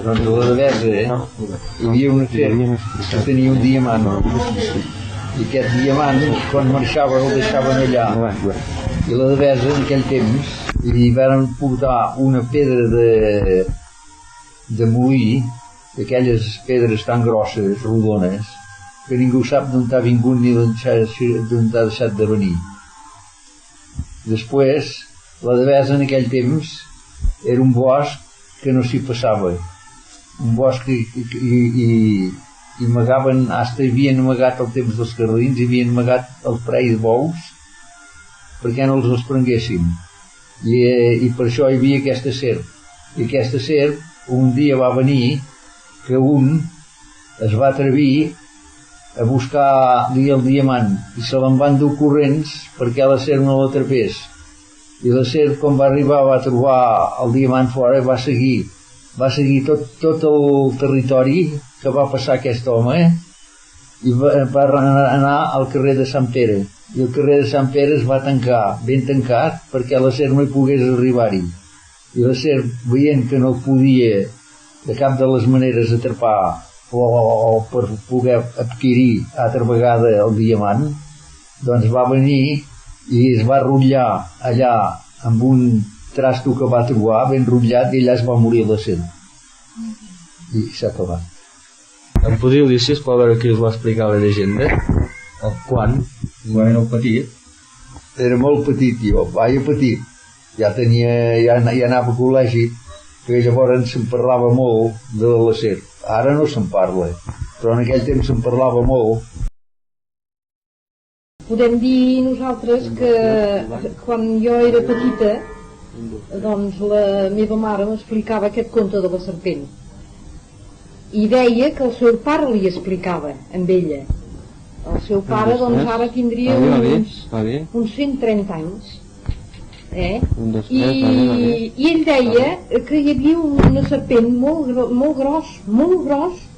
Doncs a la Devesa hi havia una serp que tenia un diamant, i aquest diamant, quan marxava, el deixaven allà. I la Devesa, en aquell temps, li van portar una pedra de molí, d'aquelles pedres tan grosses, rodones, que ningú sap d'on t'ha vingut ni d'on t'ha deixat de venir. Després, la Devesa en aquell temps era un bosc que no s'hi passava, un bosc i amagaven, hasta havien amagat el temps dels carlins, havien amagat el prei de bous perquè no els prenguessin, i per això hi havia aquesta serp. I aquesta serp un dia va venir que un es va atrevir a buscar-li el diamant i se l'en van dur corrents perquè la serp no l'atrapés. I la serp, quan va arribar, va trobar el diamant fora i va seguir tot el territori que va passar aquest home, i va anar al carrer de Sant Pere. I el carrer de Sant Pere es va tancar, ben tancat, perquè la serp no hi pogués arribar-hi. I la serp, veient que no podia de cap de les maneres atrapar o per poder adquirir altra vegada el diamant, doncs va venir i es va rotllar allà amb un trasto que va trobar ben rotllat, i allà es va morir la serp. I s'ha acabat. Em podríeu dir, si es pot veure qui us va explicar la llegenda? Quan? Quan éreu petit? Era molt petit, jo, vaja petit. Ja anava a col·legi, que llavors se'n parlava molt de la serp. Ara no se'n parla, però en aquell temps se'n parlava molt. Podem dir nosaltres que quan jo era petita, doncs la meva mare m'explicava aquest conte de la serpent. I deia que el seu pare li explicava amb ella. El seu pare, doncs, ara tindria uns 130 anys. I ell deia que hi havia una serpent molt gros,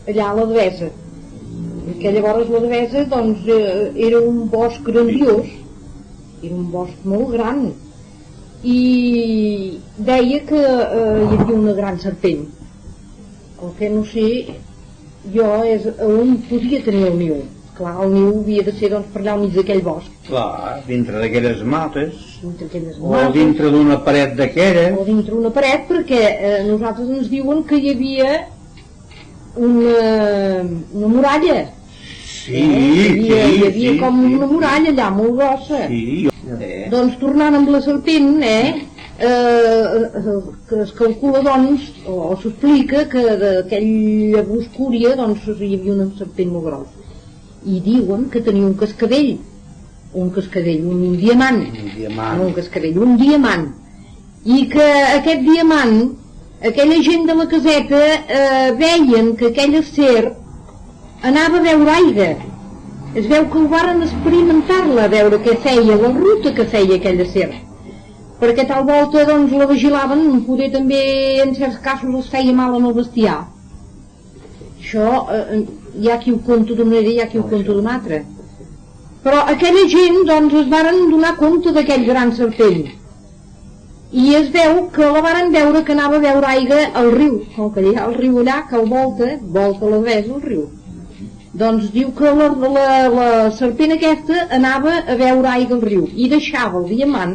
allà a la Devesa. Que llavors la Devesa, doncs, era un bosc grandiós, era un bosc molt gran. I deia que hi havia una gran serpent. El que no sé jo és on podia tenir el niu. Clar, el niu havia de ser, doncs, per allà al mig d'aquell bosc. Clar, dintre d'aquelles mates, o dintre d'una paret d'aquelles. O dintre d'una paret, perquè nosaltres ens diuen que hi havia una muralla. Sí, hi havia com una muralla allà, molt grossa. Doncs, tornant amb la serpent, que es calcula, doncs, o s'explica que d'aquella boscúria, doncs, hi havia una serpent molt grossa. I diuen que tenia un cascavell, un diamant, no un cascavell, un diamant, i que aquest diamant, aquella gent de la caseta veien que aquella serp anava a veure aigua. Es veu que ho varen experimentar-la, a veure què feia, la ruta que feia aquella serp, perquè tal volta, doncs, la vigilaven, poder també en certs casos es feia mal en el bestiar. Això hi ha qui ho conta d'una manera i hi ha qui ho conta d'una altra. Però aquella gent, doncs, es varen donar compte d'aquell gran serpent. I es veu que la varen veure que anava a veure aigua al riu, com que hi ha el riu allà, que el volta la Devesa, el riu. Doncs diu que la serpent aquesta anava a veure aigua al riu i deixava el diamant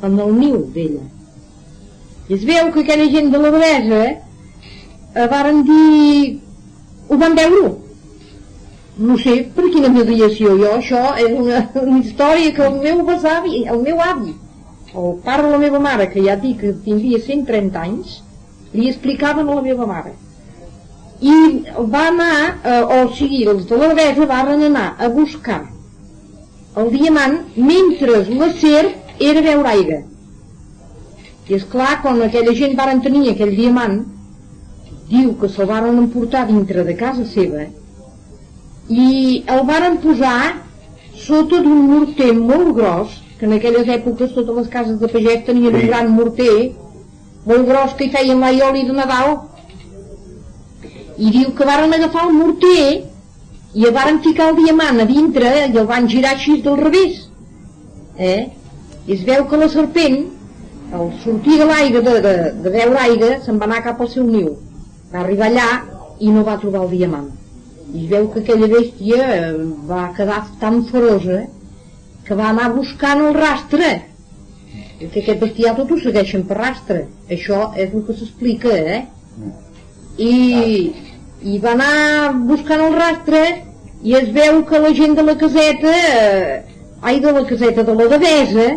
en el niu d'ella. I es veu que aquella gent de la Devesa varen dir... ho van veure. No sé per quina mediació. Jo, això és una història que el meu besavi, el meu avi, el pare de la meva mare, que ja dic que tindria 130 anys, li explicaven a la meva mare. I va anar, o sigui, els de la Devesa varen anar a buscar el diamant mentre la serp era a veure aigua. I esclar, quan aquella gent varen tenir aquell diamant, diu que se'l varen emportar dintre de casa seva i el varen posar sota d'un morter molt gros, que en aquelles èpoques totes les cases de pagès tenien un gran morter molt gros que hi feien l'aioli de Nadal. I diu que varen agafar el morter i el varen ficar el diamant a dintre i el van girar així del revés. I es veu que la serpent, al sortir de l'aigua, de veure aigua, se'n va anar cap al seu niu. Va arribar allà i no va trobar el diamant. I es veu que aquella bèstia va quedar tan feroça que va anar buscant el rastre. Que aquest bestiar tot ho segueixen per rastre. Això és el que s'explica, I va anar buscant el rastre i es veu que la gent de la caseta, de la caseta, de la Devesa,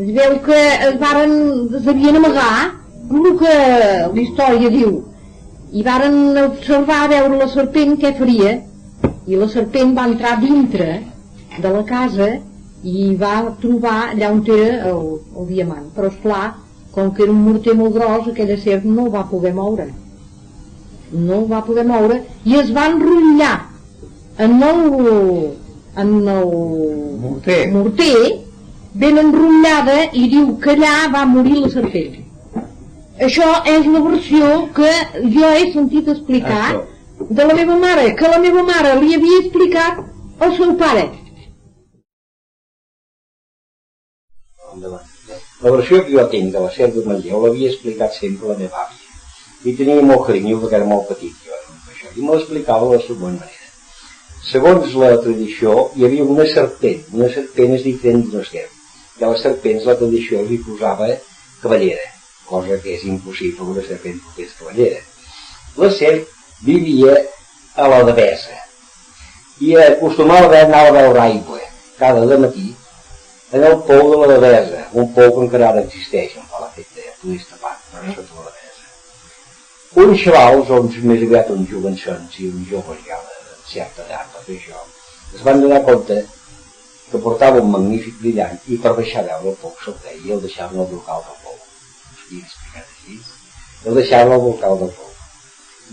es veu que es devien amagar, el que la història diu, i varen observar, veure la serpent què faria, i la serpent va entrar dintre de la casa i va trobar allà on era el diamant. Però esclar, com que era un morter molt gros, aquella serp no el va poder moure. I es va enrotllar en el morter ben enrotllada, i diu que allà va morir la serpent. Això és la versió que jo he sentit explicar de la meva mare, que la meva mare li havia explicat al seu pare. La versió que jo tinc de la serp de Manlleu l'havia explicat sempre la meva àvia. I tenia molt carinyo perquè era molt petit, i me l'explicava de la següent manera. Segons la tradició, hi havia una serpent. Una serpent és diferent d'una serp. I a les serpents la tradició li posava cavallera, cosa que és impossible que una serpent portés cavallera. La serp vivia a la Devesa i acostumava a anar a veure aigua cada matí en el pou de la Devesa, un pou que encara ara existeix, em fa l'efecte, poder tapar, però no sota la Devesa. Uns xavals, més aviat uns jovençons i uns joves ja de certa edat per fer això, es van donar compte que portava un magnífic brillant i per deixar veure el pou se'l deia i el deixaven al brocal del pou. El deixaven al brocal del pou.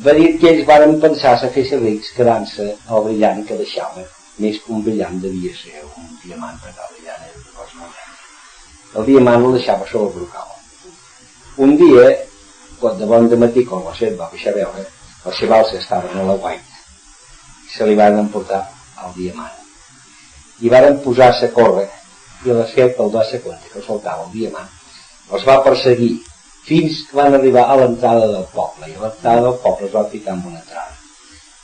Va dir que ells van pensar a fer-se rics quedant-se el brillant que deixava, més que un brillant devia ser un diamant, perquè el brillant era una cosa molt gran. El diamant el deixava sobre el brocal. Un dia, quan de bon dematí, quan la serp va baixar a veure, els xavals estaven a l'aguait i se li van emportar el diamant. I varen posar-se a córrer i la serp el va ser compte que soltava el diamant. Els va perseguir fins que van arribar a l'entrada del poble, i a l'entrada del poble es va ficar en una entrada,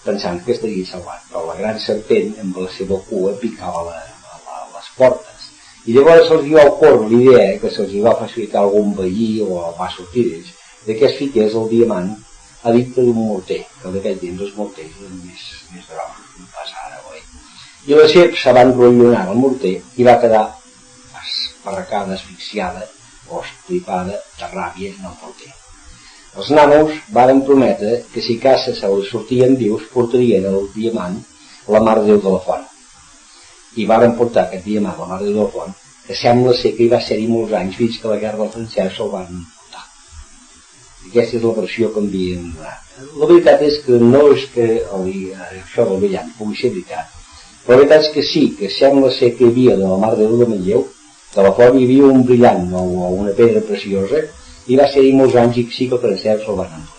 pensant que estaria salvat, però la gran serpent amb la seva cua picava les portes. I llavors se'ls va ocórrer l'idea que se'ls va facilitar algun veí o va sortir d'ells, que es fiqués el diamant a dintre d'un morter, que d'aquell temps els morters eren més grocs, no passa ara avui. I la serp se va enrotllonar al morter i va quedar esparracada, asfixiada o estripada de ràbia en el morter. Els nanos varen prometre que si casa se els sortien vius portarien el diamant a la Mare de Déu de la Font. I varen portar aquest diamant a la Mare de Déu de la Font, que sembla ser que hi va ser-hi molts anys fins que la guerra del francès se'l van portar. Aquesta és la versió que envien. La veritat és que no és que això del brillant pugui ser veritat, però la veritat és que sí, que sembla ser que hi havia de la Mare de Déu de Manlleu, de la qual hi havia un brillant o una pedra preciosa, i va ser-hi molts anys i sí que el francès se'l van endur.